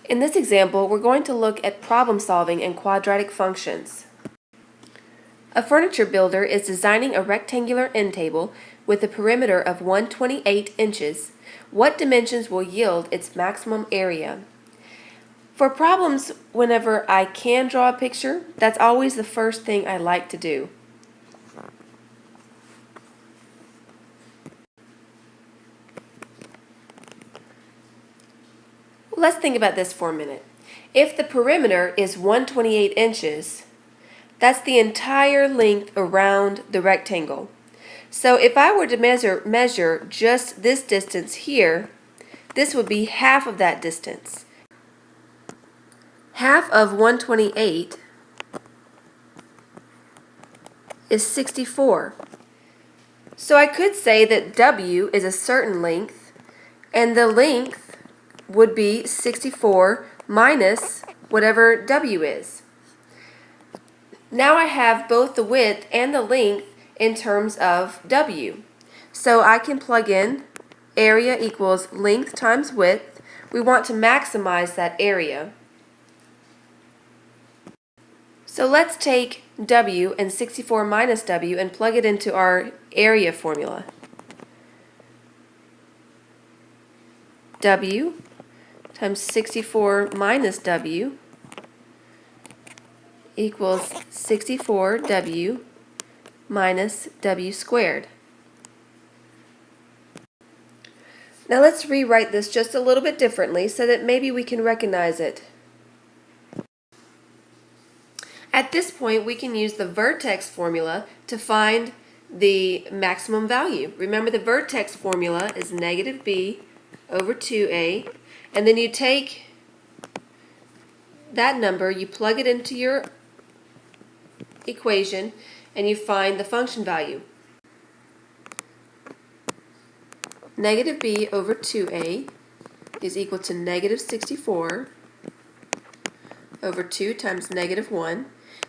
In this example, we're going to look at problem solving in quadratic functions. A furniture builder is designing a rectangular end table with a perimeter of 128 inches. What dimensions will yield its maximum area? For problems whenever I can draw a picture, that's always the first thing I like to do. Let's think about this for a minute. If the perimeter is 128 inches, that's the entire length around the rectangle. So if I were to measure just this distance here, this would be half of that distance. Half of 128 is 64. So I could say that W is a certain length, and the length would be 64 minus whatever W is. Now I have both the width and the length in terms of W. So I can plug in area equals length times width. We want to maximize that area. So let's take W and 64 minus W and plug it into our area formula. W times 64 minus W equals 64W minus W squared. Now let's rewrite this just a little bit differently so that maybe we can recognize it. At this point, we can use the vertex formula to find the maximum value. Remember, the vertex formula is negative b over 2a, and then you take that number, you plug it into your equation, and you find the function value. Negative b over 2a is equal to negative 64 over 2 times negative 1.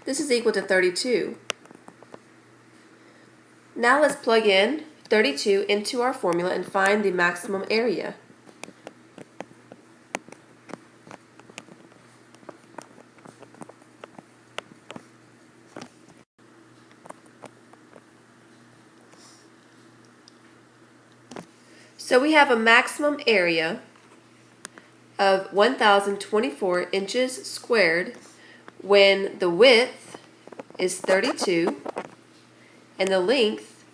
This is equal to 32. Now let's plug in 32 into our formula and find the maximum area. So we have a maximum area of 1,024 inches squared when the width is 32 and the length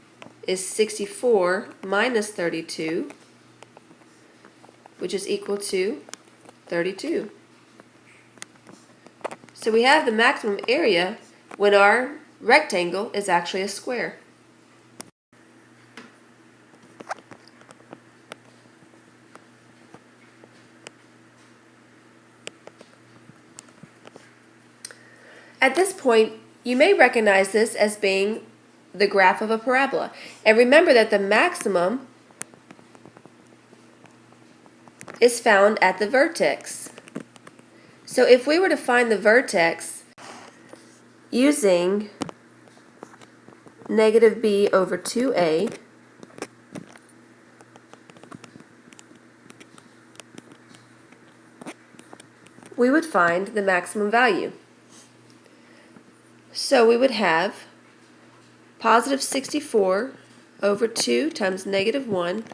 is 64 minus 32, which is equal to 32. So we have the maximum area when our rectangle is actually a square. At this point, you may recognize this as being the graph of a parabola. And remember that the maximum is found at the vertex. So if we were to find the vertex using negative b over 2a, we would find the maximum value. So we would have positive 64 over 2 times negative 1